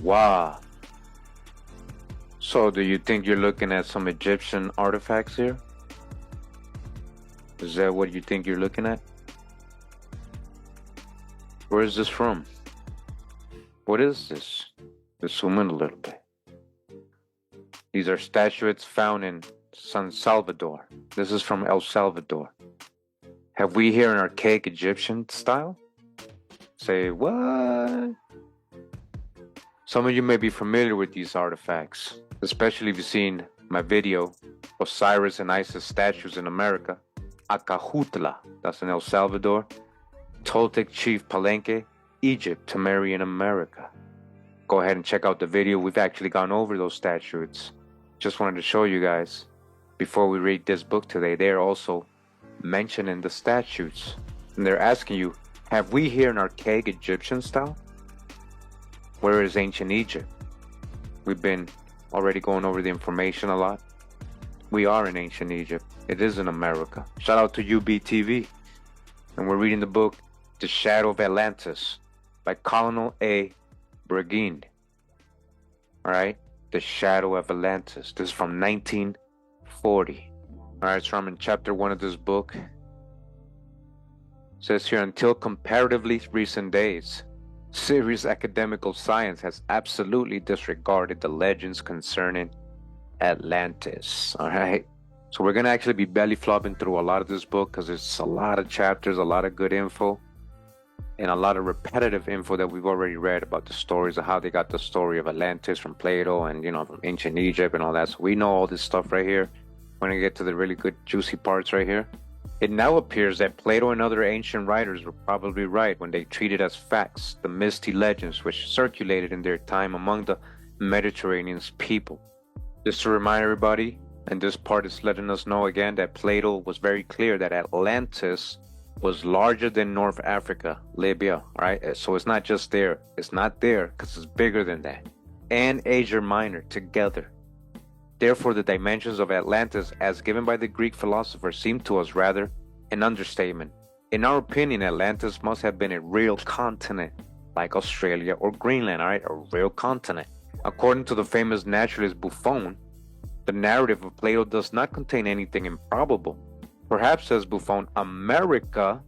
Wow. So do you think you're looking at some Egyptian artifacts here? Is that what you think you're looking at? Where is this from? What is this? Let's zoom in a little bit. These are statuettes found in San Salvador. This is from El Salvador. Have we here an archaic Egyptian style? Say what? Some of you may be familiar with these artifacts, especially if you've seen my video, Osiris and Isis statues in America, Acajutla, that's in El Salvador, Toltec chief Palenque, Egypt to marry in America. Go ahead and check out the video. We've actually gone over those statues. Just wanted to show you guys, before we read this book today, they're also mentioned in the statues. And they're asking you, have we here an archaic Egyptian style? Where is ancient Egypt? We've been already going over the information a lot. We are in ancient Egypt. It is in America. Shout out to UBTV. And we're reading the book, The Shadow of Atlantis by Colonel A. Breguin. Alright? The Shadow of Atlantis. This is from 1940. Alright, so I'm in chapter 1 of this book. It says here, until comparatively recent days, serious academical science has absolutely disregarded the legends concerning Atlantis. Alright? So we're going to actually be belly flopping through a lot of this book because it's a lot of chapters, a lot of good info, and a lot of repetitive info that we've already read about the stories of how they got the story of Atlantis from Plato and, from ancient Egypt and all that. So we know all this stuff right here. We're going to get to the really good juicy parts right here. It now appears that Plato and other ancient writers were probably right when they treated as facts the misty legends which circulated in their time among the Mediterranean's people. Just to remind everybody, and this part is letting us know again that Plato was very clear that Atlantis was larger than North Africa, Libya, right? So it's not just there. It's not there because it's bigger than that. And Asia Minor together. Therefore, the dimensions of Atlantis, as given by the Greek philosophers, seem to us rather an understatement. In our opinion, Atlantis must have been a real continent, like Australia or Greenland, alright? A real continent. According to the famous naturalist Buffon, the narrative of Plato does not contain anything improbable. Perhaps, says Buffon, America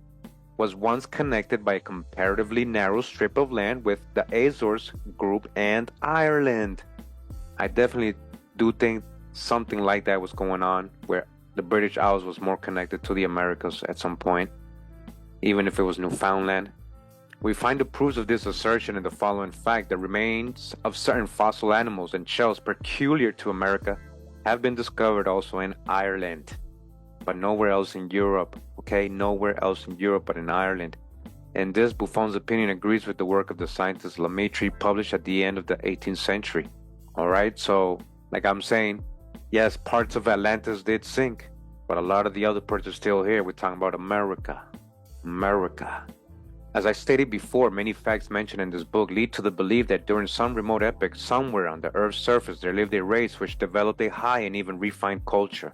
was once connected by a comparatively narrow strip of land with the Azores group and Ireland. I definitely do think something like that was going on, where the British Isles was more connected to the Americas at some point, even if it was Newfoundland. We find the proofs of this assertion in the following fact: the remains of certain fossil animals and shells peculiar to America have been discovered also in Ireland, but nowhere else in Europe. Okay, nowhere else in Europe but in Ireland. And this, Buffon's opinion, agrees with the work of the scientist Lemaitre, published at the end of the 18th century. Alright, so like I'm saying, yes, parts of Atlantis did sink, but a lot of the other parts are still here. We're talking about America. America. As I stated before, many facts mentioned in this book lead to the belief that during some remote epoch, somewhere on the Earth's surface, there lived a race which developed a high and even refined culture.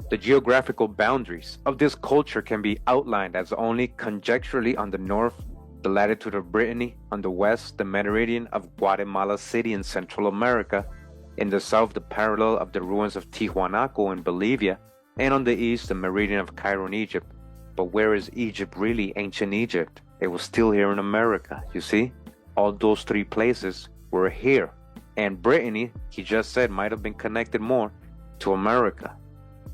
The geographical boundaries of this culture can be outlined as only conjecturally: on the north, the latitude of Brittany; on the west, the meridian of Guatemala City in Central America; in the south, the parallel of the ruins of Tijuanaco in Bolivia; and on the east, the meridian of Cairo in Egypt. But where is Egypt really, ancient Egypt? It was still here in America, you see? All those three places were here. And Brittany, he just said, might have been connected more to America.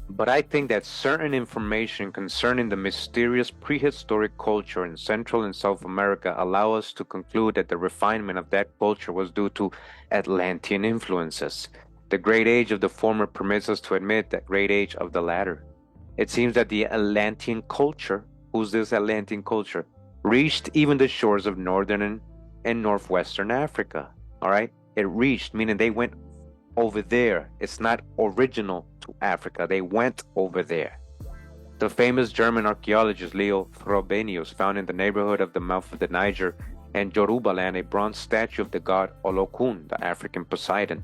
But I think that certain information concerning the mysterious prehistoric culture in Central and South America allow us to conclude that the refinement of that culture was due to Atlantean influences. The great age of the former permits us to admit that great age of the latter. It seems that the Atlantean culture, who's this Atlantean culture, reached even the shores of northern and northwestern Africa. All right? It reached, meaning they went over there. It's not original to Africa. They went over there. The famous German archaeologist Leo Frobenius found in the neighborhood of the mouth of the Niger and Yorubaland a bronze statue of the god Olokun, the African Poseidon.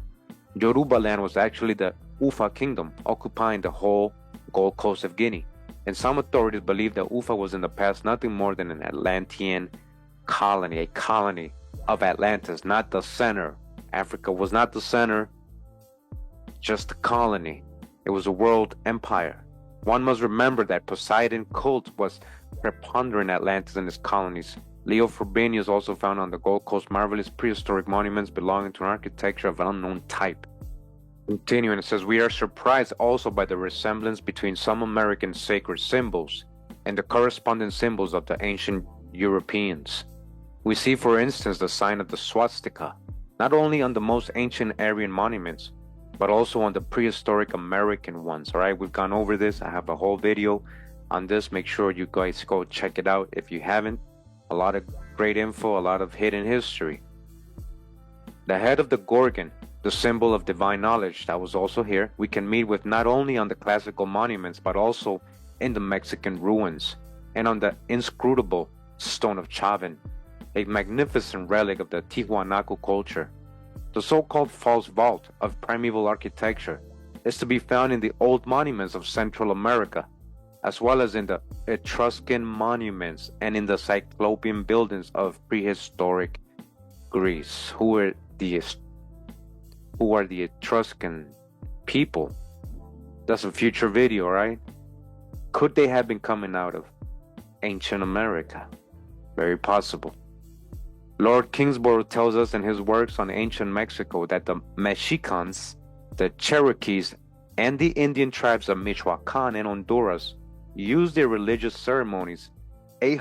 Yorubaland was actually the Ufa kingdom, occupying the whole Gold Coast of Guinea, and some authorities believe that Ufa was in the past nothing more than an Atlantean colony, a colony of Atlantis, not the center. Africa was not the center, just a colony. It was a world empire. One must remember that Poseidon cult was preponderant in Atlantis and its colonies. Leo Frobenius also found on the Gold Coast marvelous prehistoric monuments belonging to an architecture of an unknown type. Continuing, it says, we are surprised also by the resemblance between some American sacred symbols and the corresponding symbols of the ancient Europeans. We see, for instance, the sign of the swastika, not only on the most ancient Aryan monuments, but also on the prehistoric American ones. All right, we've gone over this. I have a whole video on this. Make sure you guys go check it out if you haven't. A lot of great info, a lot of hidden history. The head of the Gorgon, the symbol of divine knowledge, that was also here. We can meet with not only on the classical monuments, but also in the Mexican ruins and on the inscrutable stone of Chavin, a magnificent relic of the Tiwanaku culture. The so-called false vault of primeval architecture is to be found in the old monuments of Central America, as well as in the Etruscan monuments and in the Cyclopean buildings of prehistoric Greece. Who are the Etruscan people? That's a future video, right? Could they have been coming out of ancient America? Very possible. Lord Kingsborough tells us in his works on ancient Mexico that the Mexicans, the Cherokees, and the Indian tribes of Michoacan and Honduras used in their religious ceremonies a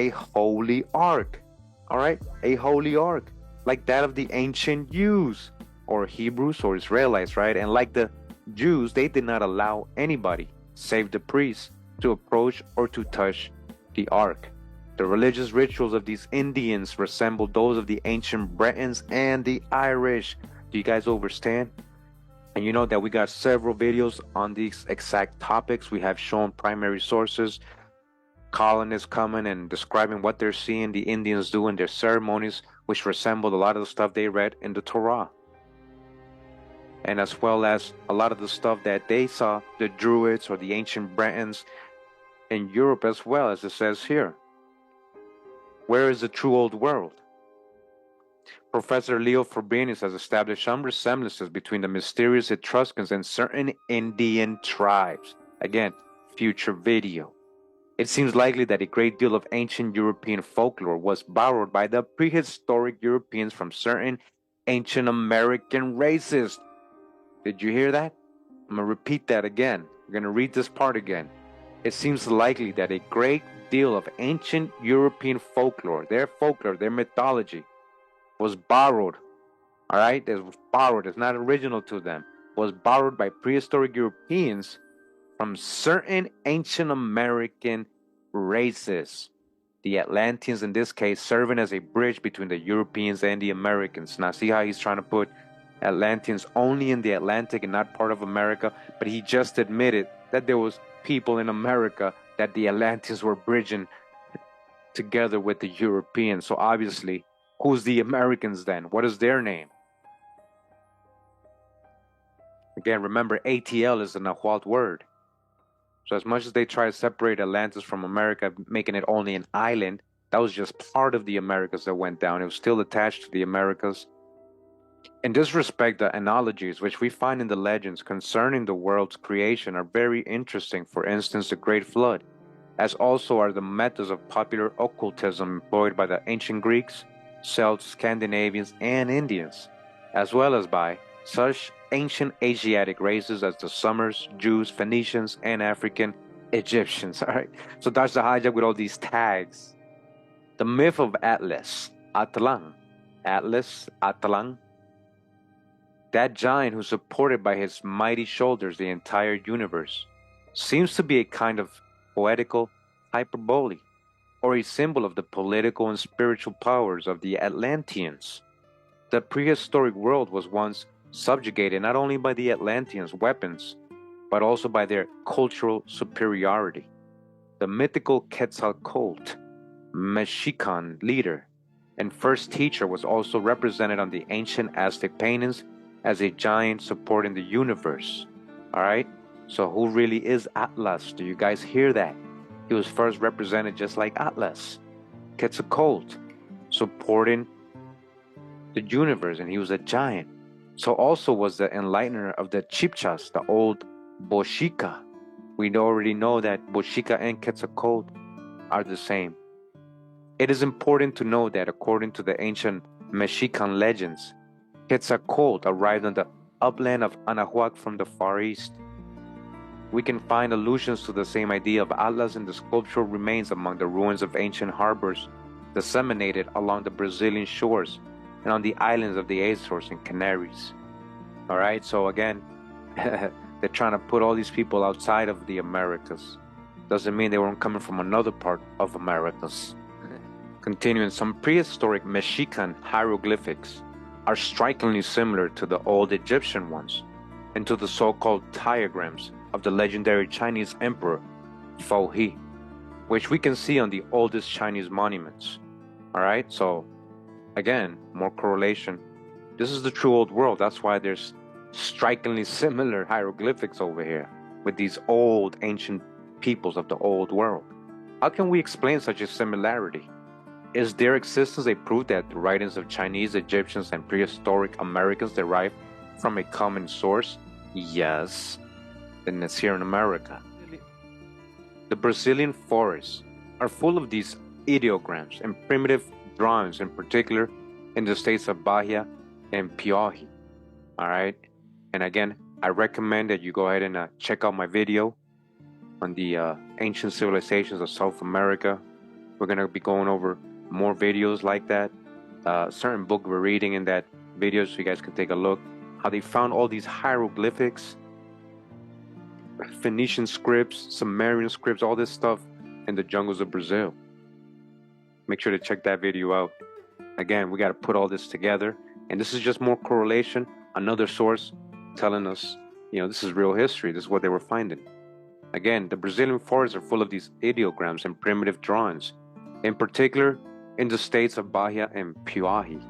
holy ark. All right, a holy ark, like that of the ancient Jews or Hebrews or Israelites, right? And like the Jews, they did not allow anybody, save the priests, to approach or to touch the ark. The religious rituals of these Indians resembled those of the ancient Bretons and the Irish. Do you guys understand? And you know that we got several videos on these exact topics. We have shown primary sources, colonists coming and describing what they're seeing the Indians do in their ceremonies, which resembled a lot of the stuff they read in the Torah. And as well as a lot of the stuff that they saw, the Druids or the ancient Bretons in Europe, as well, as it says here. Where is the true old world? Professor Leo Frobenius has established some resemblances between the mysterious Etruscans and certain Indian tribes. Again, future video. It seems likely that a great deal of ancient European folklore was borrowed by the prehistoric Europeans from certain ancient American races. Did you hear that? I'm going to repeat that again. I'm going to read this part again. It seems likely that a great deal of ancient European folklore, their mythology, was borrowed. All right? It was borrowed. It's not original to them. Was borrowed by prehistoric Europeans from certain ancient American races. The Atlanteans, in this case, serving as a bridge between the Europeans and the Americans. Now, see how he's trying to put Atlanteans only in the Atlantic and not part of America? But he just admitted that there was people in America that the Atlanteans were bridging together with the Europeans. So obviously, who's the Americans then? What is their name? Again, remember, ATL is a Nahuatl word. So as much as they try to separate Atlantis from America, making it only an island, that was just part of the Americas that went down. It was still attached to the Americas. In this respect, the analogies which we find in the legends concerning the world's creation are very interesting. For instance, the Great Flood, as also are the methods of popular occultism employed by the ancient Greeks, Celts, Scandinavians, and Indians, as well as by such ancient Asiatic races as the Sumers, Jews, Phoenicians, and African Egyptians. All right, so that's the hijack with all these tags. The myth of Atlas, Atlan, Atlas, Atlan, that giant who supported by his mighty shoulders the entire universe, seems to be a kind of poetical hyperbole, or a symbol of the political and spiritual powers of the Atlanteans. The prehistoric world was once subjugated not only by the Atlanteans' weapons, but also by their cultural superiority. The mythical Quetzalcoatl, Mexican leader and first teacher, was also represented on the ancient Aztec paintings as a giant supporting the universe. Alright? So who really is Atlas? Do you guys hear that? He was first represented just like Atlas, Quetzalcoatl, supporting the universe, and he was a giant. So also was the enlightener of the Chibchas, the old Bochica. We already know that Bochica and Quetzalcoatl are the same. It is important to know that according to the ancient Mexican legends, Quetzalcoatl arrived on the upland of Anahuac from the Far East. We can find allusions to the same idea of Atlas in the sculptural remains among the ruins of ancient harbors disseminated along the Brazilian shores and on the islands of the Azores and Canaries. Alright, so again, they're trying to put all these people outside of the Americas. Doesn't mean they weren't coming from another part of Americas. Continuing, some prehistoric Mexican hieroglyphics are strikingly similar to the old Egyptian ones and to the so-called diagrams of the legendary Chinese emperor Fou He, which we can see on the oldest Chinese monuments. Alright, so again, more correlation. This is the true old world. That's why there's strikingly similar hieroglyphics over here with these old ancient peoples of the old world. How can we explain such a similarity? Is their existence a proof that the writings of Chinese, Egyptians, and prehistoric Americans derive from a common source? Yes, then it's here in America. The Brazilian forests are full of these ideograms and primitive drawings, in particular in the states of Bahia and Piauí. Alright, and again, I recommend that you go ahead and check out my video on the ancient civilizations of South America. We're going to be going over more videos like that. Certain book we're reading in that video, so you guys can take a look. How they found all these hieroglyphics, Phoenician scripts, Sumerian scripts, all this stuff in the jungles of Brazil. Make sure to check that video out. Again, we got to put all this together. And this is just more correlation. Another source telling us, this is real history. This is what they were finding. Again, the Brazilian forests are full of these ideograms and primitive drawings, in particular in the states of Bahia and Piauí.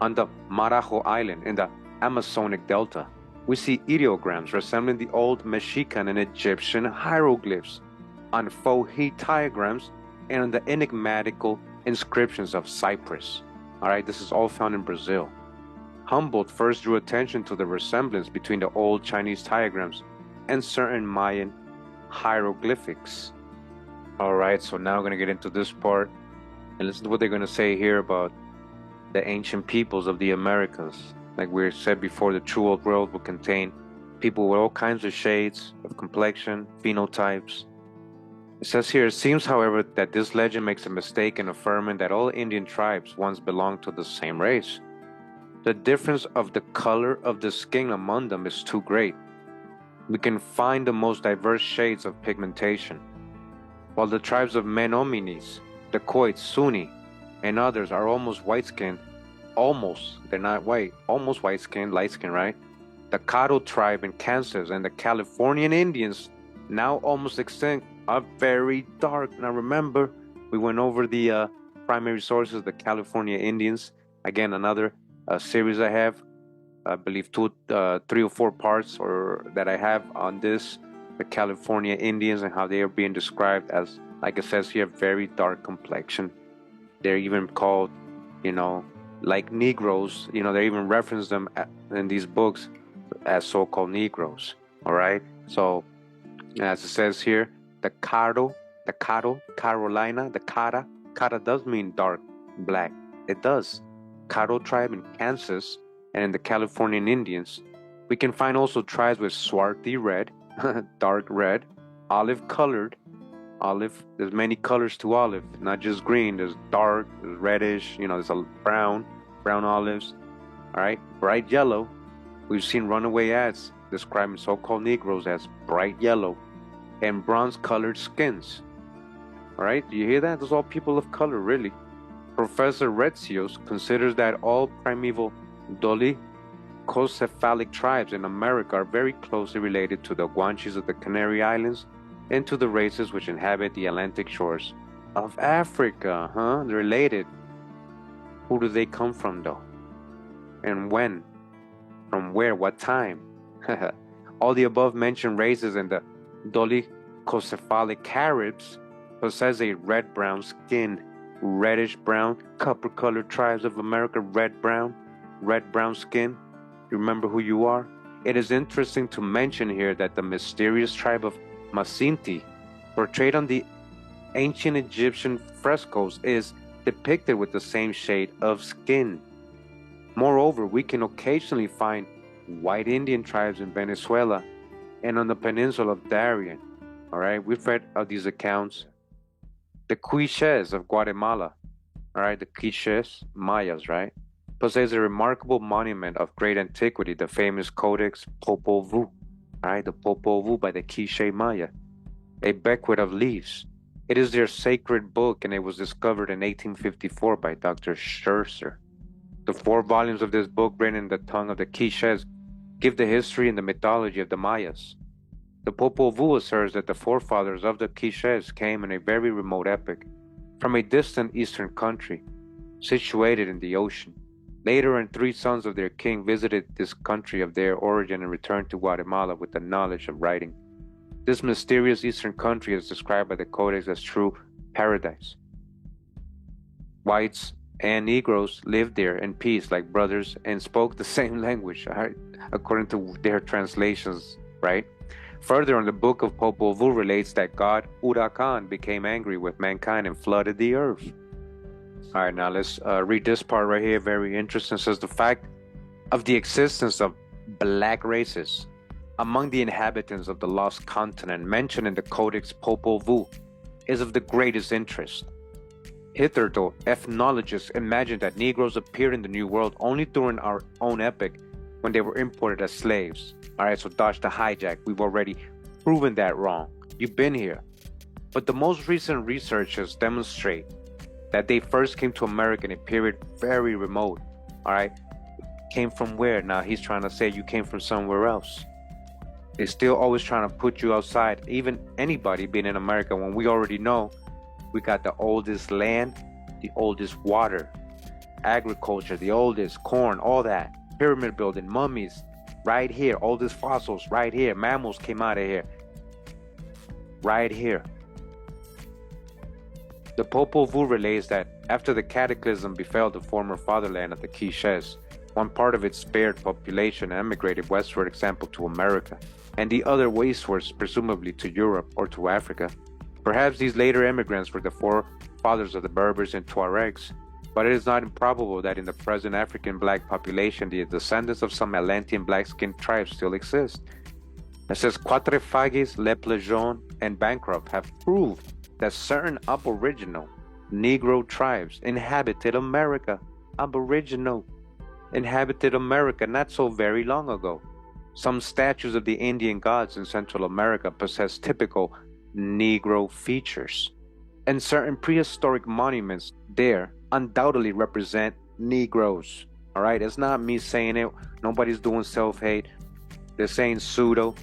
On the Marajo Island in the Amazonic Delta, we see ideograms resembling the old Mexican and Egyptian hieroglyphs, on Fou He diagrams, and on the enigmatical inscriptions of Cyprus. Alright, this is all found in Brazil. Humboldt first drew attention to the resemblance between the old Chinese diagrams and certain Mayan hieroglyphics. Alright, so now we're going to get into this part and listen to what they're going to say here about the ancient peoples of the Americas. Like we said before, the true old world will contain people with all kinds of shades of complexion, phenotypes. It says here, it seems, however, that this legend makes a mistake in affirming that all Indian tribes once belonged to the same race. The difference of the color of the skin among them is too great. We can find the most diverse shades of pigmentation. While the tribes of Menominees, Dacoits, Sunni, and others are almost white-skinned, they're not white, almost white-skinned, light-skinned, right? The Caddo tribe in Kansas and the Californian Indians, now almost extinct, are very dark. Now remember, we went over the primary sources, the California Indians. Again, another series I have, I believe 3 or 4 parts or that I have on this, the California Indians and how they are being described as, like it says here, very dark complexion. They're even called, like Negroes. They even reference them in these books as so-called Negroes. All right. So, as it says here, the Caddo, Carolina, the Cara does mean dark black. It does. Caddo tribe in Kansas and in the Californian Indians. We can find also tribes with swarthy red, dark red, olive colored. Olive, there's many colors to olive, not just green. There's dark, there's reddish, there's a brown, brown olives, all right, bright yellow. We've seen runaway ads describing so-called Negroes as bright yellow and bronze-colored skins. All right, do you hear that? Those are all people of color, really. Professor Retzios considers that all primeval dolichocephalic tribes in America are very closely related to the Guanches of the Canary Islands and to the races which inhabit the Atlantic shores of Africa. They're related. Who do they come from, though? And when? From where? What time? All the above mentioned races in the dolichocephalic Caribs possess a red-brown skin. Reddish-brown, copper-colored tribes of America, red-brown skin. You remember who you are? It is interesting to mention here that the mysterious tribe of Masinti, portrayed on the ancient Egyptian frescoes, is depicted with the same shade of skin. Moreover, we can occasionally find white Indian tribes in Venezuela and on the peninsula of Darien. All right, we've read of these accounts. The Quiches of Guatemala, all right, the Quiches, Mayas, right, possess a remarkable monument of great antiquity, the famous Codex Popol Vuh, all right, the Popol Vuh by the Quiche Maya, a bequet of leaves. It is their sacred book, and it was discovered in 1854 by Dr. Scherzer. The 4 volumes of this book, written in the tongue of the Quiches, give the history and the mythology of the Mayas. The Popol Vuh asserts that the forefathers of the Quiches came in a very remote epoch from a distant eastern country situated in the ocean. Later, and 3 sons of their king visited this country of their origin and returned to Guatemala with the knowledge of writing. This mysterious eastern country is described by the Codex as true paradise. Whites and Negroes lived there in peace like brothers and spoke the same language, right? According to their translations, right? Further on, the book of Popol Vuh relates that god Huracan became angry with mankind and flooded the earth. All right, now let's read this part right here. Very interesting. It says the fact of the existence of black races among the inhabitants of the lost continent mentioned in the Codex Popol Vuh is of the greatest interest. Hitherto, ethnologists imagined that Negroes appeared in the New World only during our own epoch when they were imported as slaves. All right, so dodge the hijack. We've already proven that wrong. You've been here. But the most recent researchers demonstrate that they first came to America in a period very remote. All right, came from where? Now he's trying to say you came from somewhere else. They're still always trying to put you outside, even anybody being in America, when we already know we got the oldest land, the oldest water, agriculture, the oldest corn, all that, pyramid building, mummies, right here, oldest fossils, right here, mammals came out of here, right here. The Popol Vuh relates that after the cataclysm befell the former fatherland of the Quiches, one part of its spared population emigrated westward, example to America, and the other westwards, presumably to Europe or to Africa. Perhaps these later immigrants were the forefathers of the Berbers and Tuaregs, but it is not improbable that in the present African black population, the descendants of some Atlantean black-skinned tribes still exist. It says Quatrefages, Le Plongeon, and Bancroft have proved that certain aboriginal Negro tribes inhabited America. Aboriginal inhabited America not so very long ago. Some statues of the Indian gods in Central America possess typical Negro features, and certain prehistoric monuments there undoubtedly represent Negroes. All right, it's not me saying it. Nobody's doing self-hate. They're saying pseudo.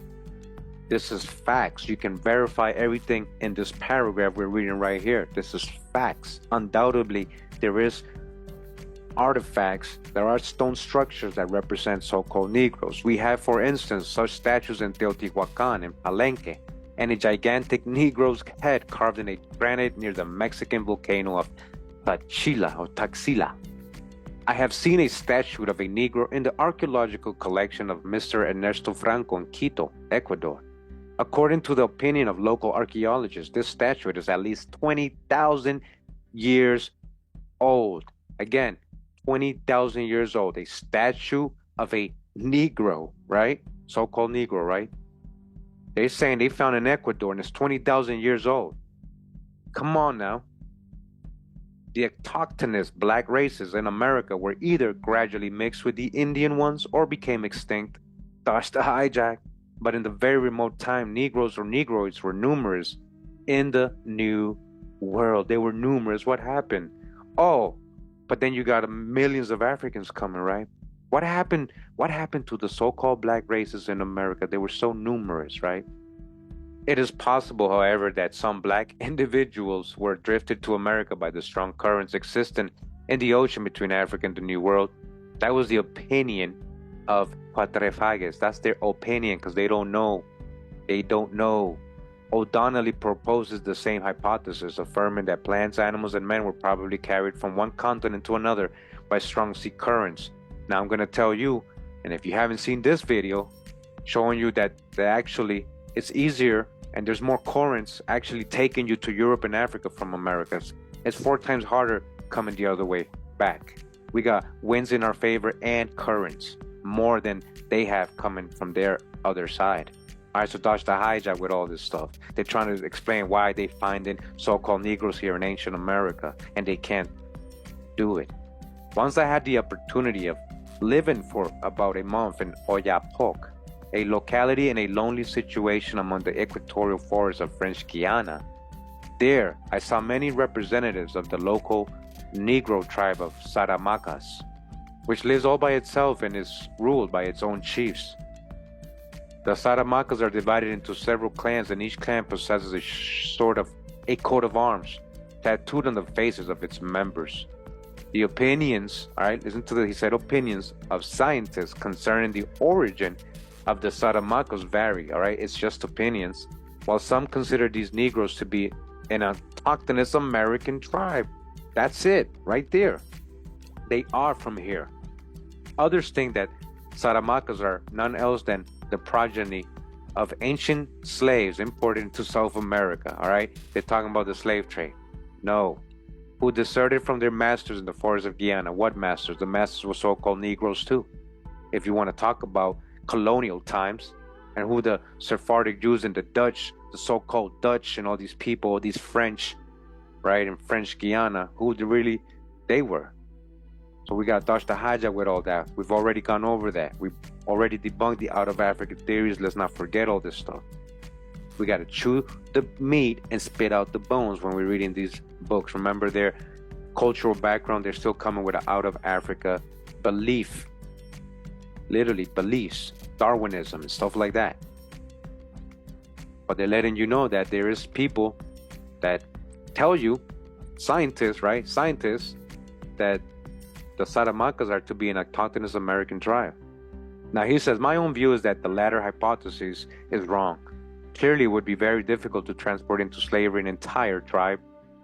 This is facts. You can verify everything in this paragraph we're reading right here. This is facts. Undoubtedly, there is artifacts. There are stone structures that represent so-called Negroes. We have, for instance, such statues in Teotihuacan and Palenque, and a gigantic Negro's head carved in a granite near the Mexican volcano of Taxila. I have seen a statue of a Negro in the archaeological collection of Mr. Ernesto Franco in Quito, Ecuador. According to the opinion of local archaeologists, this statue is at least 20,000 years old. Again, 20,000 years old. A statue of a Negro, right? So-called Negro, right? They're saying they found in Ecuador and it's 20,000 years old. Come on now. The autochthonous black races in America were either gradually mixed with the Indian ones or became extinct, thus the hijack. But in the very remote time, Negroes or Negroids were numerous in the New World. They were numerous. What happened? Oh, but then you got millions of Africans coming, right? What happened? What happened to the so-called black races in America? They were so numerous, right? It is possible, however, that some black individuals were drifted to America by the strong currents existing in the ocean between Africa and the New World. That was the opinion of Quatrefages. That's their opinion because they don't know. They don't know. O'Donnelly proposes the same hypothesis, affirming that plants, animals, and men were probably carried from one continent to another by strong sea currents. Now I'm going to tell you, and if you haven't seen this video, showing you that actually it's easier and there's more currents actually taking you to Europe and Africa from Americas. It's 4 times harder coming the other way back. We got winds in our favor and currents more than they have coming from their other side. All right, so dodge the hijack with all this stuff. They're trying to explain why they finding so-called Negroes here in ancient America, and they can't do it. Once I had the opportunity of living for about a month in Oyapoc, a locality in a lonely situation among the equatorial forests of French Guiana. There, I saw many representatives of the local Negro tribe of Saramacas, which lives all by itself and is ruled by its own chiefs. The Saramacas are divided into several clans, and each clan possesses a sort of a coat of arms tattooed on the faces of its members. The opinions, all right, listen to this, he said opinions of scientists concerning the origin of the Saramacas vary, all right? It's just opinions. While some consider these Negroes to be an autochthonous American tribe. That's it, right there. They are from here. Others think that Saramacas are none else than the progeny of ancient slaves imported into South America, all right? They're talking about the slave trade. No. Who deserted from their masters in the forests of Guyana. What masters? The masters were so-called Negroes too. If you want to talk about colonial times, and who the Sephardic Jews and the Dutch, the so-called Dutch and all these people, these French, right, in French Guiana, who they were. So we got to dodge the hijack with all that. We've already gone over that. We've already debunked the out of Africa theories. Let's not forget all this stuff. We got to chew the meat and spit out the bones when we're reading these books. Remember their cultural background. They're still coming with an out of Africa belief. Literally beliefs, Darwinism and stuff like that. But they're letting you know that there is people that tell you, scientists, right? Scientists, that the Saramacas are to be an autochthonous American tribe. Now he says, my own view is that the latter hypothesis is wrong. Clearly it would be very difficult to transport into slavery an entire tribe,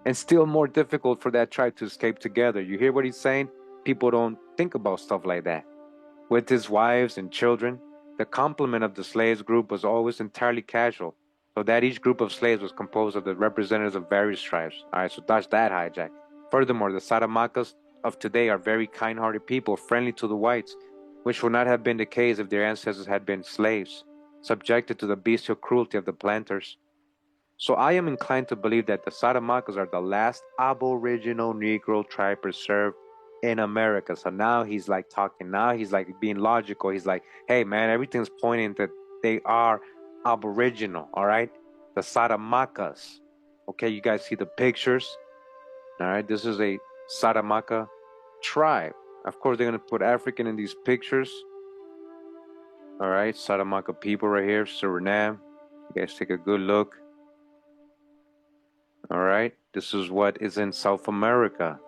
and still more difficult for that tribe to escape together. You hear what he's saying? People don't think about stuff like that. With his wives and children, the complement of the slaves group was always entirely casual, so that each group of slaves was composed of the representatives of various tribes. All right, so dodge that hijack. Furthermore, the Saramacas of today are very kind-hearted people, friendly to the whites, which would not have been the case if their ancestors had been slaves, subjected to the bestial cruelty of the planters. So I am inclined to believe that the Saramacas are the last aboriginal Negro tribe preserved in America. So now he's like talking, now he's like being logical. He's like, hey man, everything's pointing that they are aboriginal, all right? The Saramacas. Okay, you guys see the pictures? All right, this is a Saramaca tribe. Of course, they're going to put African in these pictures. All right, Saramaca people right here, Suriname. You guys take a good look. All right, this is what is in South America.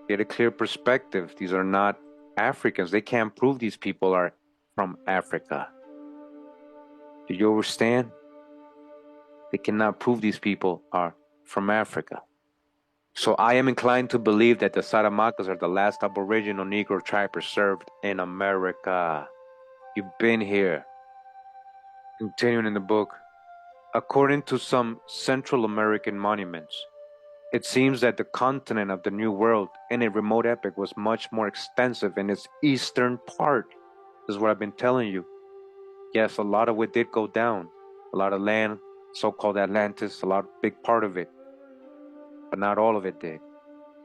Get a clear perspective. These are not Africans. They can't prove these people are from Africa. Do you understand? They cannot prove these people are from Africa. So I am inclined to believe that the Saramacas are the last aboriginal Negro tribe preserved in America. You've been here. Continuing in the book. According to some Central American monuments, it seems that the continent of the New World in a remote epoch was much more extensive in its eastern part. This is what I've been telling you. Yes, a lot of it did go down. A lot of land, so-called Atlantis, big part of it. But not all of it did.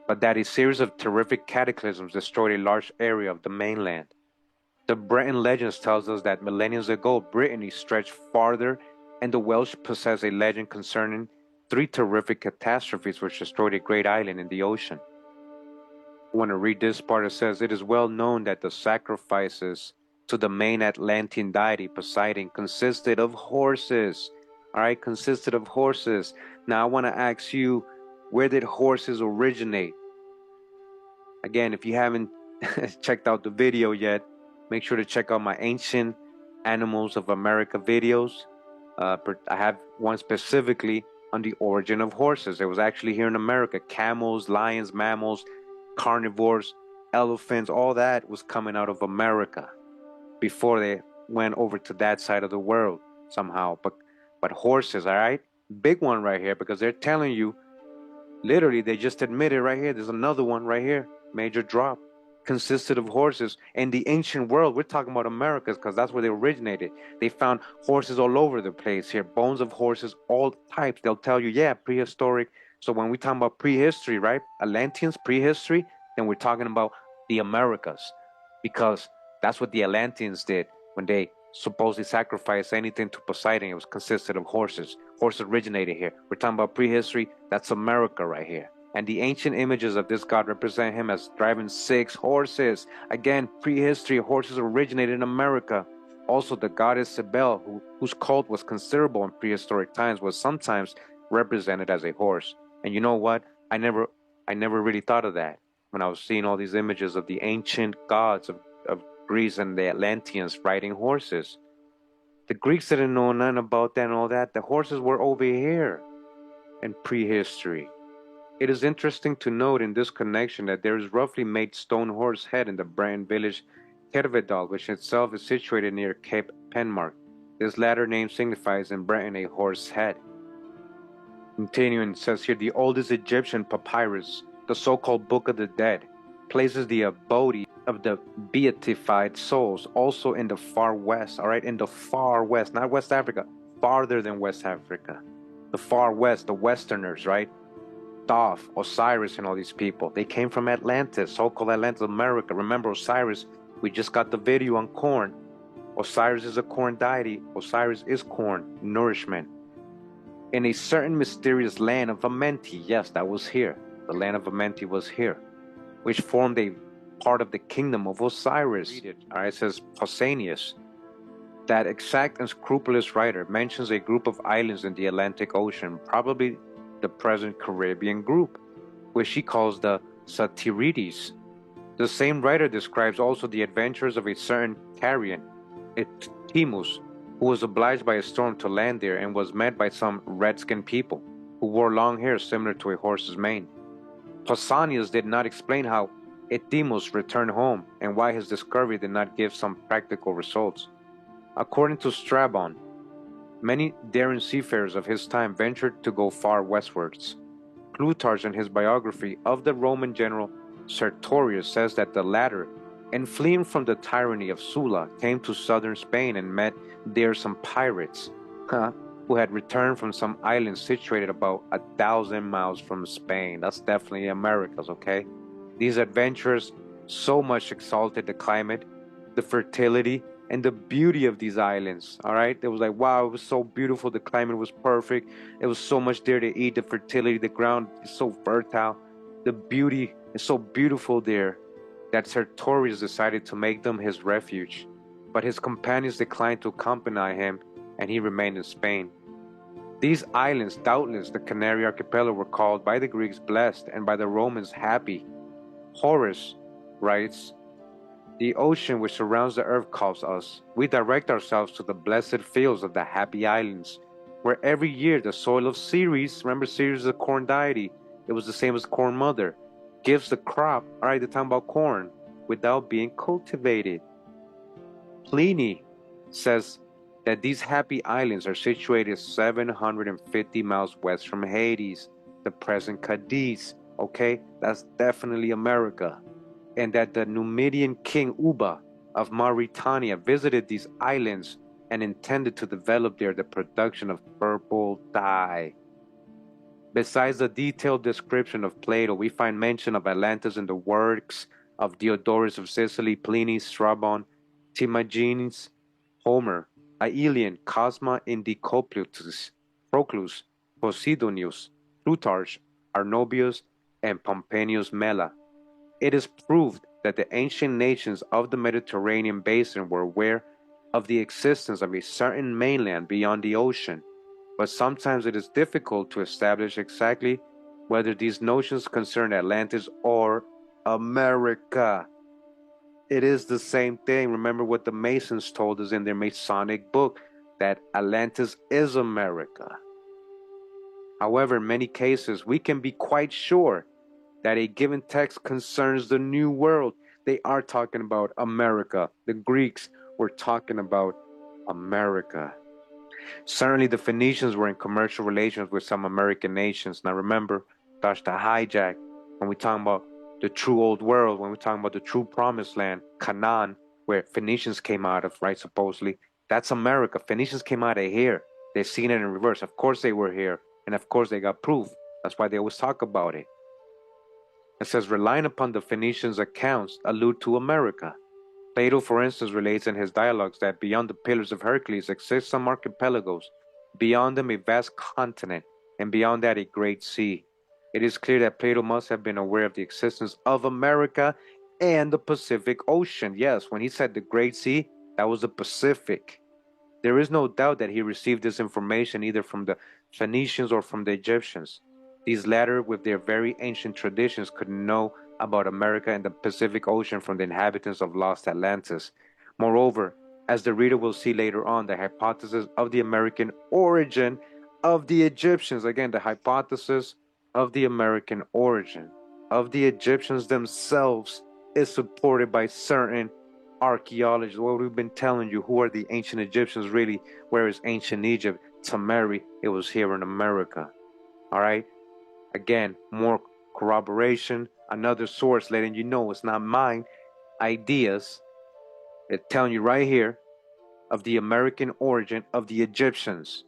but that a series of terrific cataclysms destroyed a large area of the mainland. The Breton legends tells us that millennia ago, Brittany stretched farther, and the Welsh possess a legend concerning three terrific catastrophes which destroyed a great island in the ocean. I want to read this part. It says, "It is well known that the sacrifices to the main Atlantean deity Poseidon consisted of horses." All right, consisted of horses. Now I want to ask you, where did horses originate? Again, if you haven't checked out the video yet, make sure to check out my Ancient Animals of America videos. I have one specifically on the origin of horses. It was actually here in America. Camels, lions, mammals, carnivores, elephants, all that was coming out of America before they went over to that side of the world somehow. But horses, all right? Big one right here, because they're telling you, literally, they just admitted right here, there's another one right here, major drop, consisted of horses. In the ancient world, we're talking about Americas, because that's where they originated. They found horses all over the place here, bones of horses, all types. They'll tell you, yeah, prehistoric. So when we talk about prehistory, right, Atlanteans, prehistory, then we're talking about the Americas, because that's what the Atlanteans did when they supposedly sacrificed anything to Poseidon. It was consisted of horses. Horses originated here. We're talking about prehistory. That's America right here. And the ancient images of this god represent him as driving 6 horses. Again, prehistory, horses originated in America. Also, the goddess Cybele, whose cult was considerable in prehistoric times, was sometimes represented as a horse. And you know what? I never really thought of that when I was seeing all these images of the ancient gods of Greece and the Atlanteans riding horses. The Greeks didn't know nothing about that and all that. The horses were over here in prehistory. It is interesting to note in this connection that there is roughly made stone horse head in the Breton village Kervedal, which itself is situated near Cape Penmark. This latter name signifies in Breton a horse head. Continuing, it says here, the oldest Egyptian papyrus, the so-called Book of the Dead, places the abode of the beatified souls also in the far west, all right, in the far west, not West Africa, farther than West Africa. The far west, the Westerners, right? Thoth, Osiris, and all these people, they came from Atlantis, so-called Atlantis, America. Remember Osiris, we just got the video on corn. Osiris is a corn deity. Osiris is corn, nourishment. In a certain mysterious land of Amenti, yes, that was here. The land of Amenti was here, which formed a part of the kingdom of Osiris. All right, it says Pausanias. That exact and scrupulous writer mentions a group of islands in the Atlantic Ocean, probably the present Caribbean group, which he calls the Satyrides. The same writer describes also the adventures of a certain Carian, Timus, who was obliged by a storm to land there and was met by some red-skinned people who wore long hair similar to a horse's mane. Pausanias did not explain how Etymus returned home and why his discovery did not give some practical results. According to Strabon, many daring seafarers of his time ventured to go far westwards. Plutarch, in his biography of the Roman general Sertorius, says that the latter, in fleeing from the tyranny of Sulla, came to southern Spain and met there some pirates who had returned from some islands situated about 1,000 miles from Spain. That's definitely Americas, okay? These adventurers so much exalted the climate, the fertility, and the beauty of these islands, all right? It was like, wow, it was so beautiful. The climate was perfect. There was so much there to eat. The fertility, the ground is so fertile. The beauty is so beautiful there that Sertorius decided to make them his refuge. But his companions declined to accompany him, and he remained in Spain. These islands, doubtless the Canary Archipelago, were called by the Greeks blessed and by the Romans happy. Horace writes, the ocean which surrounds the earth calls us. We direct ourselves to the blessed fields of the happy islands, where every year the soil of Ceres, remember Ceres is a corn deity, it was the same as Corn Mother, gives the crop, all right, they're talking about corn, without being cultivated. Pliny says that these happy islands are situated 750 miles west from Hades, the present Cadiz, okay? That's definitely America. And that the Numidian king Uba of Mauritania visited these islands and intended to develop there the production of purple dye. Besides the detailed description of Plato, we find mention of Atlantis in the works of Diodorus of Sicily, Pliny, Strabon, Timagenes, Homer, Aelian, Cosma Indicopletus, Proclus, Posidonius, Plutarch, Arnobius, and Pomponius Mela. It is proved that the ancient nations of the Mediterranean basin were aware of the existence of a certain mainland beyond the ocean, but sometimes it is difficult to establish exactly whether these notions concern Atlantis or America. It is the same thing. Remember what the Masons told us in their Masonic book, that Atlantis is America. However, in many cases, we can be quite sure that a given text concerns the New World. They are talking about America. The Greeks were talking about America. Certainly, the Phoenicians were in commercial relations with some American nations. Now, remember, that's the hijack. When we talk about the true old world, when we're talking about the true promised land, Canaan, where Phoenicians came out of, right, supposedly, that's America. Phoenicians came out of here. They've seen it in reverse. Of course, they were here. And of course, they got proof. That's why they always talk about it. It says, relying upon the Phoenicians' accounts, allude to America. Plato, for instance, relates in his dialogues that beyond the Pillars of Hercules exist some archipelagos, beyond them a vast continent, and beyond that a great sea. It is clear that Plato must have been aware of the existence of America and the Pacific Ocean. Yes, when he said the Great Sea, that was the Pacific. There is no doubt that he received this information either from the Phoenicians or from the Egyptians. These latter, with their very ancient traditions, could know about America and the Pacific Ocean from the inhabitants of lost Atlantis. Moreover, as the reader will see later on, the hypothesis of the American origin of the Egyptians, again, the hypothesis of the American origin of the Egyptians themselves is supported by certain archaeologists. What we've been telling you, who are the ancient Egyptians really? Where is ancient Egypt? Sumeria, it was here in America. All right? Again, more corroboration, another source letting you know it's not mine. Ideas, it's telling you right here of the American origin of the Egyptians.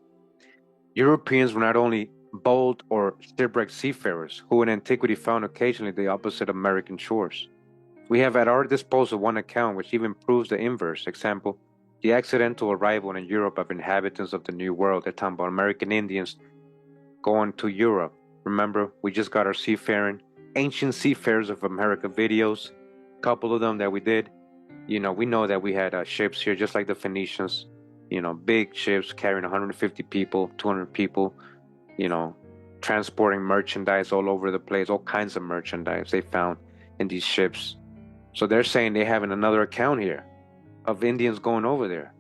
Europeans were not only bold or shipwrecked seafarers who in antiquity found occasionally the opposite American shores. We have at our disposal one account which even proves the inverse. Example, the accidental arrival in Europe of inhabitants of the New World. They're talking about American Indians going to Europe. Remember, we just got our seafaring, ancient seafarers of America videos, a couple of them that we did. You know, we know that we had ships here just like the Phoenicians, you know, big ships carrying 150 people, 200 people, you know, transporting merchandise all over the place, all kinds of merchandise they found in these ships. So they're saying they have another account here of Indians going over there.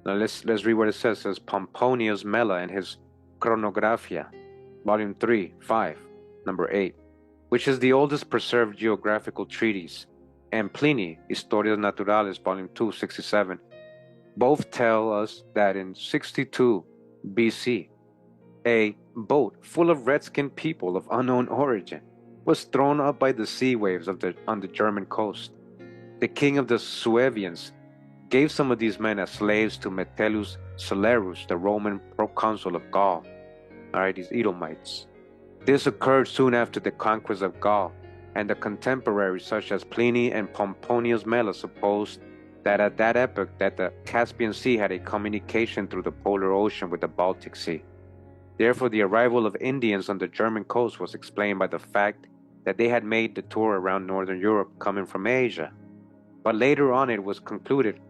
Now let's read what it says. It says Pomponius Mela in his Chronographia, Volume 3, 5, number 8, which is the oldest preserved geographical treatise, and Pliny, Historia Naturalis, Volume 2, 67, both tell us that in 62 BC, a boat full of red-skinned people of unknown origin was thrown up by the sea waves on the German coast. The king of the Suevians gave some of these men as slaves to Metellus Celerus, the Roman proconsul of Gaul. All right, these Edomites. This occurred soon after the conquest of Gaul, and the contemporaries such as Pliny and Pomponius Mela supposed that at that epoch that the Caspian Sea had a communication through the polar ocean with the Baltic Sea. Therefore, the arrival of Indians on the German coast was explained by the fact that they had made the tour around northern Europe coming from Asia. But later on it was concluded,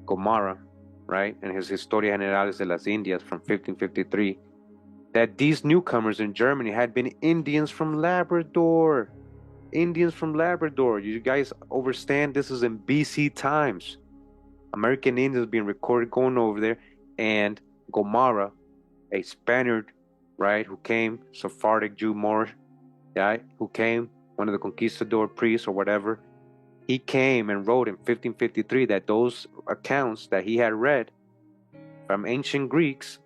Gomara, right, in his Historia Generalis de las Indias from 1553, that these newcomers in Germany had been Indians from Labrador. Indians from Labrador. You guys understand this is in BC times. American Indians being recorded going over there, and Gomara, a Spaniard, right, who came, Sephardic Jew Moorish, right, who came, one of the conquistador priests or whatever, he came and wrote in 1553 that those accounts that he had read from ancient Greeks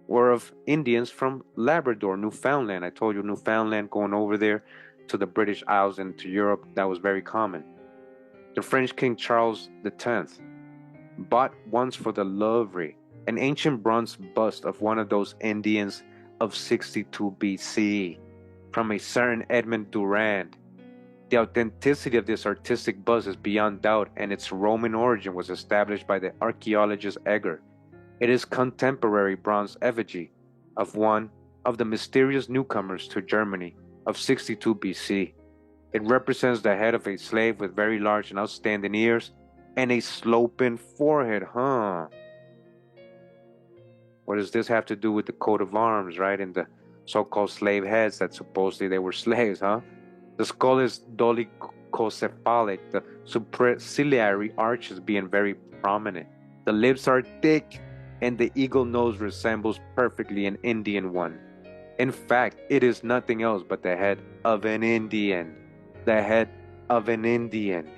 were of Indians from Labrador, Newfoundland. I told you Newfoundland, going over there to the British Isles and to Europe, that was very common. The French King Charles X bought once for the Louvre an ancient bronze bust of one of those Indians of 62 BC from a certain Edmund Durand. The authenticity of this artistic buzz is beyond doubt, and its Roman origin was established by the archaeologist Egger. It is contemporary bronze effigy of one of the mysterious newcomers to Germany of 62 BC. It represents the head of a slave with very large and outstanding ears and a sloping forehead, huh? What does this have to do with the coat of arms, right? And the so-called slave heads that supposedly they were slaves, huh? The skull is dolichocephalic, the superciliary arches being very prominent. The lips are thick, and the eagle nose resembles perfectly an Indian one. In fact, it is nothing else but the head of an Indian. The head of an Indian.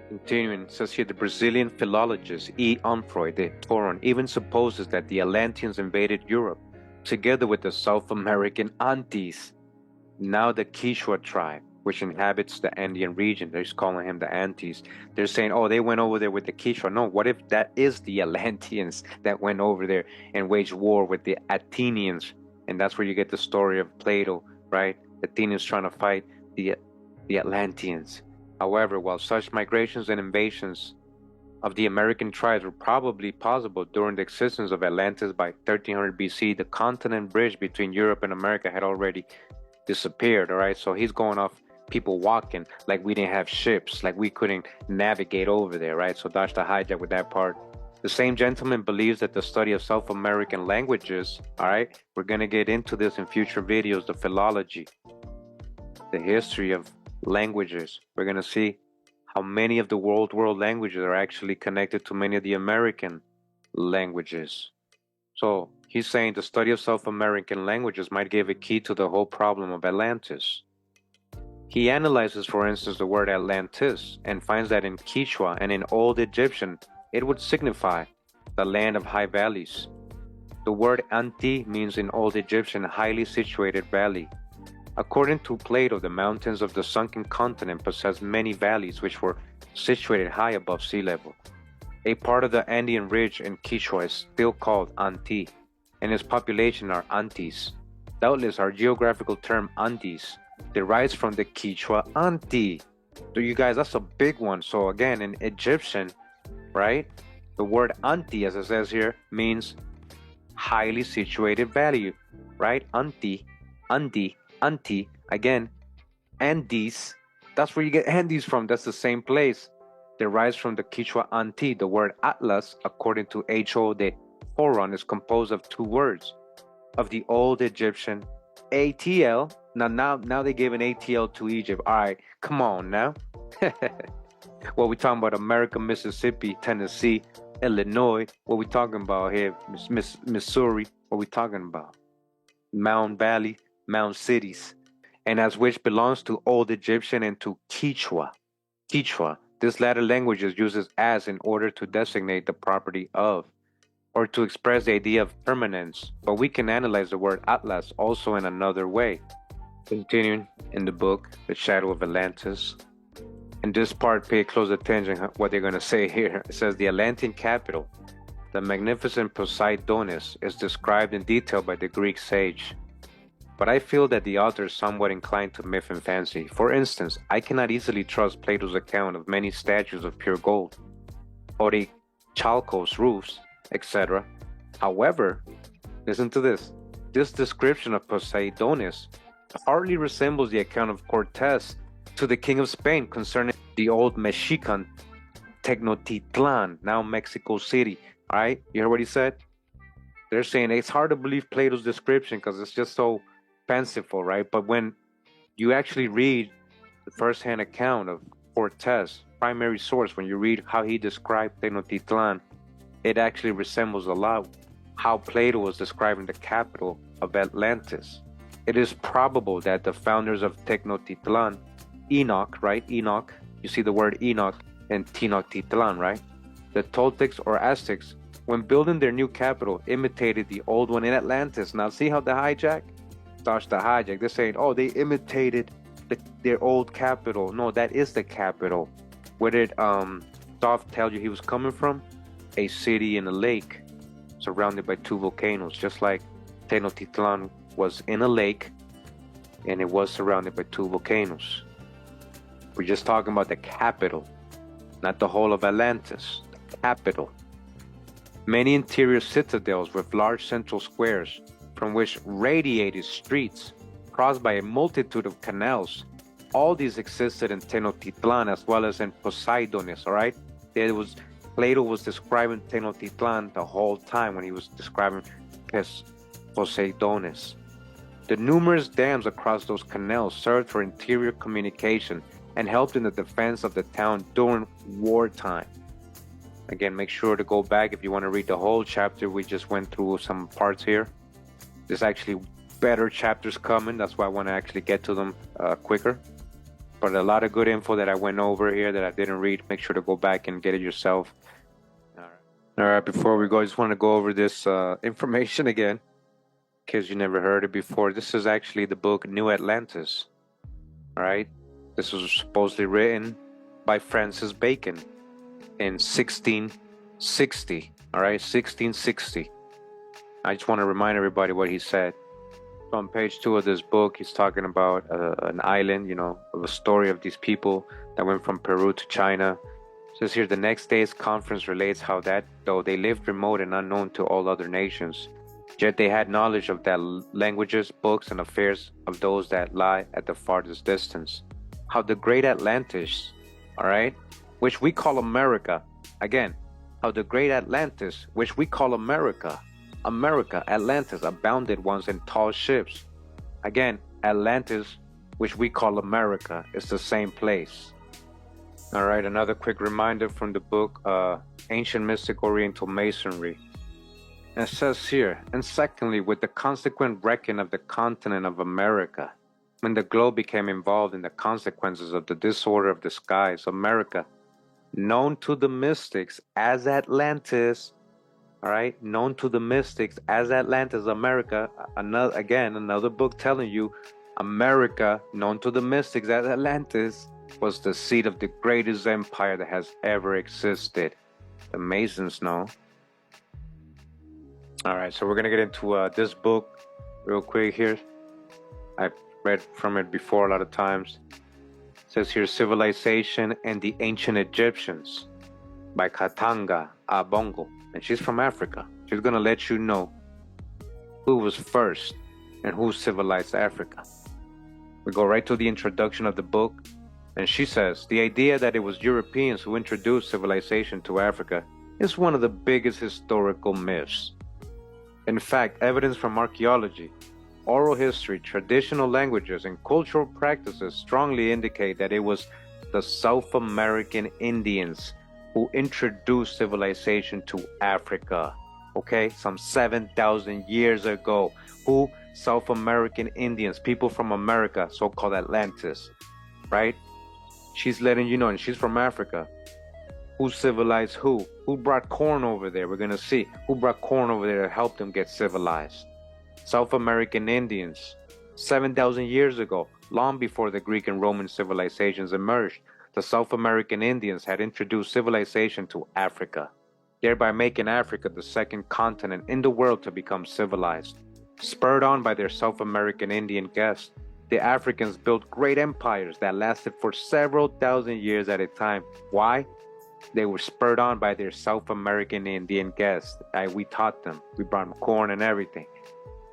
Continuing, says here, the Brazilian philologist E. Onfroy de Toron even supposes that the Atlanteans invaded Europe, together with the South American Antis, now the Quichua tribe, which inhabits the Andean region. They're just calling him the Antis. They're saying, oh, they went over there with the Quichua. No, what if that is the Atlanteans that went over there and waged war with the Athenians? And that's where you get the story of Plato, right? Athenians trying to fight the Atlanteans. However, while such migrations and invasions of the American tribes were probably possible during the existence of Atlantis by 1300 BC, the continent bridge between Europe and America had already disappeared, all right? So he's going off people walking like we didn't have ships, like we couldn't navigate over there, right? So dodge the hijack with that part. The same gentleman believes that the study of South American languages, all right? We're going to get into this in future videos, the philology, the history of languages. We're going to see how many of the world languages are actually connected to many of the American languages. So he's saying the study of South American languages might give a key to the whole problem of Atlantis. He analyzes, for instance, the word Atlantis and finds that in Quichua and in Old Egyptian, it would signify the land of high valleys. The word Anti means in Old Egyptian highly situated valley. According to Plato, the mountains of the sunken continent possessed many valleys which were situated high above sea level. A part of the Andean ridge in Quichua is still called Anti, and its population are Antis. Doubtless our geographical term Andes derives from the Quichua Anti. So you guys, that's a big one. So again, in Egyptian, right, the word Anti, as it says here, means highly situated valley, right? Anti, Andi, Anti, again, Andes, that's where you get Andes from, that's the same place. Derives from the Quichua Anti. The word Atlas, according to H.O. de Horon, is composed of two words of the Old Egyptian ATL. Now they gave an ATL to Egypt. All right, come on now. What we talking about? America, Mississippi, Tennessee, Illinois. What we talking about here? Missouri. What we talking about? Mound Valley, Mound Cities, and as which belongs to Old Egyptian and to Quichua. Quichua. This latter language is used as in order to designate the property of, or to express the idea of permanence, but we can analyze the word Atlas also in another way. Continuing in the book, The Shadow of Atlantis. In this part, pay close attention to what they're going to say here. It says the Atlantean capital, the magnificent Poseidonis, is described in detail by the Greek sage. But I feel that the author is somewhat inclined to myth and fancy. For instance, I cannot easily trust Plato's account of many statues of pure gold, Orichalcos roofs, etc. However, listen to this. This description of Poseidonis hardly resembles the account of Cortes to the king of Spain concerning the old Mexican Tenochtitlan, now Mexico City. All right, you heard what he said? They're saying it's hard to believe Plato's description because it's just so fanciful, right? But when you actually read the first-hand account of Cortes, primary source, when you read how he described Tenochtitlan, it actually resembles a lot how Plato was describing the capital of Atlantis. It is probable that the founders of Tenochtitlan, Enoch, right? Enoch, you see the word Enoch in Tenochtitlan, right? The Toltecs or Aztecs, when building their new capital, imitated the old one in Atlantis. Now see how the hijack? Starts the hijack. They're saying, oh, they imitated their old capital. No, that is the capital. Where did Thoth tell you he was coming from? A city in a lake surrounded by two volcanoes, just like Tenochtitlan was in a lake and it was surrounded by two volcanoes. We're just talking about the capital, not the whole of Atlantis, the capital. Many interior citadels with large central squares from which radiated streets crossed by a multitude of canals. All these existed in Tenochtitlan as well as in Poseidonis, all right? Plato was describing Tenochtitlan the whole time when he was describing Poseidonis. The numerous dams across those canals served for interior communication and helped in the defense of the town during wartime. Again, make sure to go back if you want to read the whole chapter. We just went through some parts here. There's actually better chapters coming. That's why I want to actually get to them quicker. But a lot of good info that I went over here that I didn't read. Make sure to go back and get it yourself. All right, before we go, I just want to go over this information again, in case you never heard it before. This is actually the book New Atlantis. All right. This was supposedly written by Francis Bacon in 1660. All right, 1660. I just want to remind everybody what he said. So on page 2 of this book, he's talking about an island, of a story of these people that went from Peru to China. It says here, the next day's conference relates how that, though they lived remote and unknown to all other nations, yet they had knowledge of that languages, books, and affairs of those that lie at the farthest distance. How the great Atlantis, all right, which we call America, again, how the great Atlantis, which we call America, Atlantis, abounded once in tall ships. Again, Atlantis, which we call America, is the same place. All right, another quick reminder from the book, Ancient Mystic Oriental Masonry. And it says here, and secondly, with the consequent wrecking of the continent of America, when the globe became involved in the consequences of the disorder of the skies, America, known to the mystics as Atlantis, all right, known to the mystics as Atlantis, America, another book telling you, America, known to the mystics as Atlantis, was the seat of the greatest empire that has ever existed. The Masons know. All right, so we're going to get into this book real quick here. I've read from it before a lot of times. It says here, Civilization and the Ancient Egyptians by Katanga Abongo. And she's from Africa. She's going to let you know who was first and who civilized Africa. We go right to the introduction of the book. And she says, the idea that it was Europeans who introduced civilization to Africa is one of the biggest historical myths. In fact, evidence from archaeology, oral history, traditional languages, and cultural practices strongly indicate that it was the South American Indians who introduced civilization to Africa. Okay, some 7,000 years ago. Who? South American Indians, people from America, so-called Atlantis, right? She's letting you know, and she's from Africa. Who civilized who? Who brought corn over there? We're going to see. Who brought corn over there to help them get civilized? South American Indians. 7,000 years ago, long before the Greek and Roman civilizations emerged, the South American Indians had introduced civilization to Africa, thereby making Africa the second continent in the world to become civilized. Spurred on by their South American Indian guests, the Africans built great empires that lasted for several thousand years at a time. Why? They were spurred on by their South American Indian guests. We taught them. We brought them corn and everything.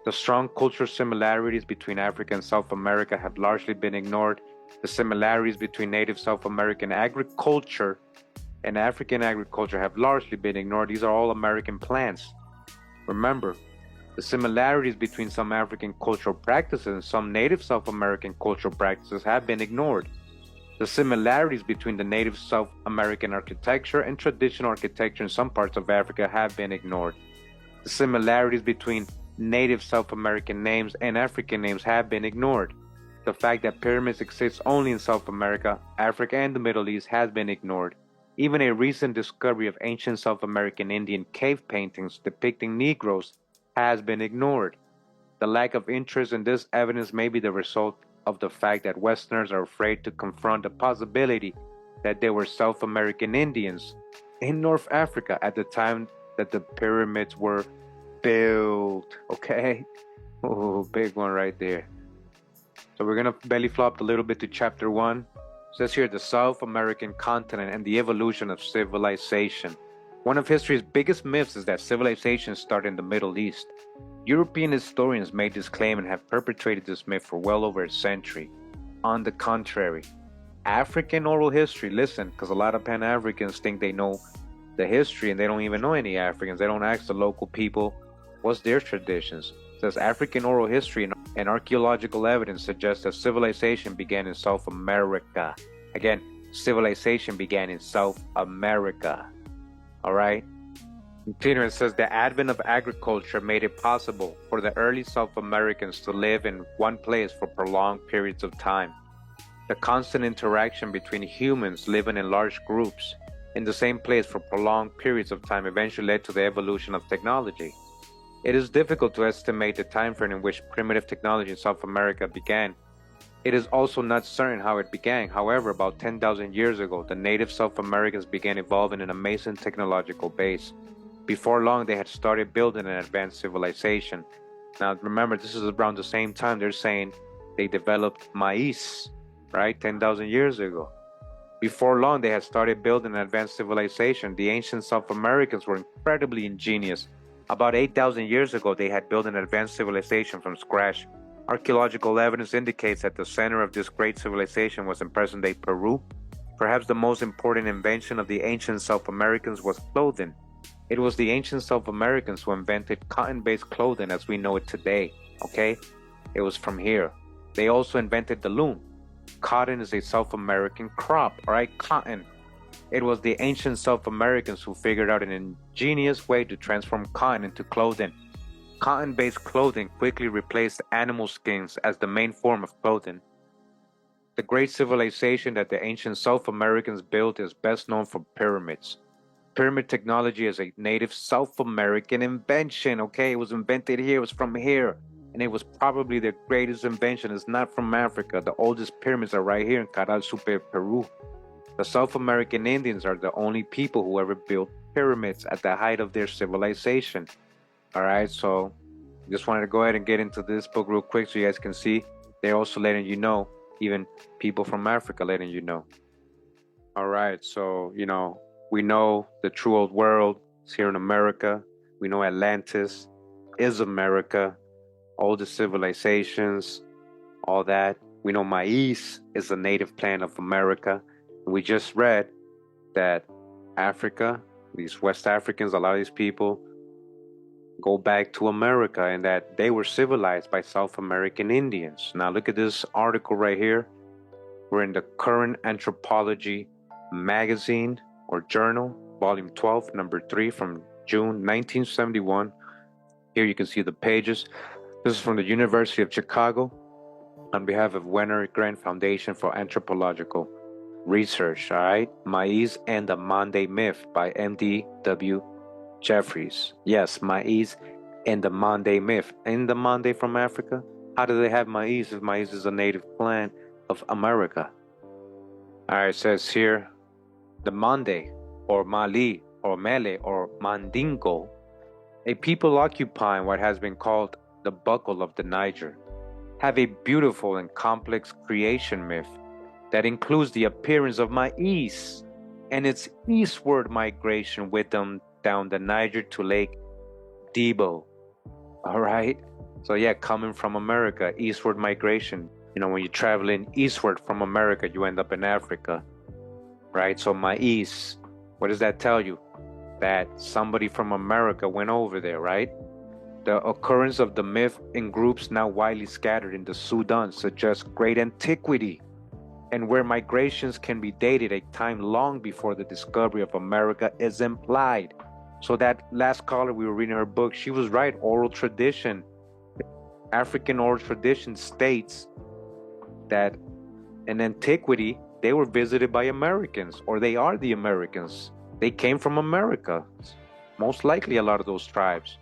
The strong cultural similarities between Africa and South America have largely been ignored. The similarities between native South American agriculture and African agriculture have largely been ignored. These are all American plants. Remember, the similarities between some African cultural practices and some native South American cultural practices have been ignored. The similarities between the native South American architecture and traditional architecture in some parts of Africa have been ignored. The similarities between native South American names and African names have been ignored. The fact that pyramids exist only in South America, Africa, and the Middle East has been ignored. Even a recent discovery of ancient South American Indian cave paintings depicting Negroes has been ignored. The lack of interest in this evidence may be the result of the fact that Westerners are afraid to confront the possibility that there were South American Indians in North Africa at the time that the pyramids were built. Okay. Oh, big one right there. So we're gonna belly flop a little bit to chapter 1. It says here the South American continent and the evolution of civilization. One of history's biggest myths is that civilization started in the Middle East. European historians made this claim and have perpetuated this myth for well over a century. On the contrary, African oral history, listen, because a lot of Pan-Africans think they know the history and they don't even know any Africans. They don't ask the local people what's their traditions. It says African oral history and archaeological evidence suggests that civilization began in South America. Again, civilization began in South America. All right? Continuing, it says the advent of agriculture made it possible for the early South Americans to live in one place for prolonged periods of time. The constant interaction between humans living in large groups in the same place for prolonged periods of time eventually led to the evolution of technology. It is difficult to estimate the time frame in which primitive technology in South America began. It is also not certain how it began. However, about 10,000 years ago, the native South Americans began evolving an amazing technological base. Before long, they had started building an advanced civilization. Now, remember, this is around the same time they're saying they developed maize, right? 10,000 years ago. Before long, they had started building an advanced civilization. The ancient South Americans were incredibly ingenious. About 8,000 years ago, they had built an advanced civilization from scratch. Archaeological evidence indicates that the center of this great civilization was in present-day Peru. Perhaps the most important invention of the ancient South Americans was clothing. It was the ancient South Americans who invented cotton-based clothing as we know it today, okay? It was from here. They also invented the loom. Cotton is a South American crop, all right? Cotton. It was the ancient South Americans who figured out an ingenious way to transform cotton into clothing. Cotton-based clothing quickly replaced animal skins as the main form of clothing. The great civilization that the ancient South Americans built is best known for pyramids. Pyramid technology is a native South American invention, okay? It was invented here, it was from here. And it was probably the greatest invention. It's not from Africa. The oldest pyramids are right here in Caral Super, Peru. The South American Indians are the only people who ever built pyramids at the height of their civilization. All right, so just wanted to go ahead and get into this book real quick so you guys can see. They're also letting you know, even people from Africa letting you know. All right, so, we know the true old world is here in America. We know Atlantis is America. All the civilizations, all that. We know maize is a native plant of America. We just read that Africa, these West Africans, a lot of these people go back to America and that they were civilized by South American Indians. Now look at this article right here. We're in the Current Anthropology magazine or journal, volume 12, number 3 from June 1971. Here you can see the pages. This is from the University of Chicago on behalf of Wenner Grant Foundation for Anthropological Research, all right? Maize and the Monday Myth by M.D.W. Jeffries. Yes, maize and the Monday Myth. And the Monday from Africa? How do they have maize if maize is a native plant of America? All right, it says here, the Mande, or Mali, or Mele, or Mandingo, a people occupying what has been called the buckle of the Niger, have a beautiful and complex creation myth that includes the appearance of maize and its eastward migration with them down the Niger to Lake Debo. All right? So yeah, coming from America, eastward migration. When you're traveling eastward from America, you end up in Africa, right? So maize, what does that tell you? That somebody from America went over there, right? The occurrence of the myth in groups now widely scattered in the Sudan suggests great antiquity, and where migrations can be dated a time long before the discovery of America is implied. So that last caller, we were reading her book, she was right. Oral tradition, African oral tradition states that in antiquity, they were visited by Americans, or they are the Americans. They came from America, most likely a lot of those tribes.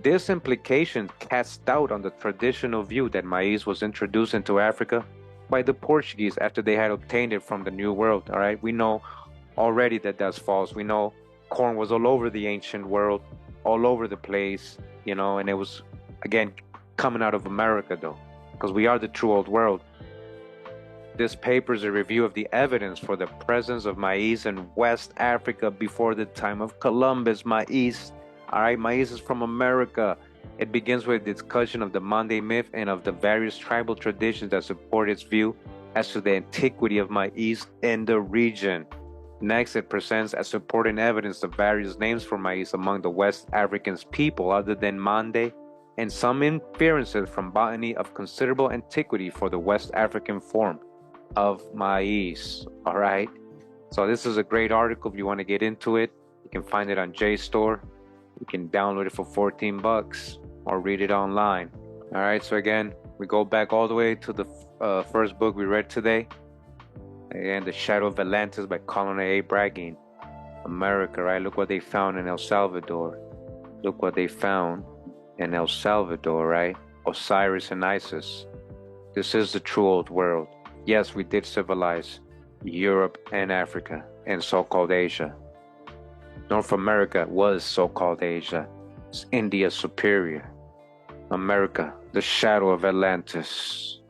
This implication casts doubt on the traditional view that maize was introduced into Africa by the Portuguese after they had obtained it from the New World, all right? We know already that that's false. We know corn was all over the ancient world all over the place, and it was, again, coming out of America, though, because we are the true old world. This paper is a review of the evidence for the presence of maize in West Africa before the time of Columbus. Maize, all right, maize is from America. It begins with a discussion of the Monday myth and of the various tribal traditions that support its view as to the antiquity of maize in the region. Next, it presents as supporting evidence the various names for maize among the West African people other than Mande, and some inferences from botany of considerable antiquity for the West African form of maize. All right, so this is a great article. If you want to get into it, you can find it on JSTOR. You can download it for 14 bucks or read it online. All right, so again, we go back all the way to the first book we read today. Again, The Shadow of Atlantis by Colin A. Bragging. America, right? Look what they found in El Salvador. Look what they found in El Salvador, right? Osiris and Isis. This is the true old world. Yes, we did civilize Europe and Africa and so-called Asia. North America was so-called Asia. It's India superior. America, the shadow of Atlantis.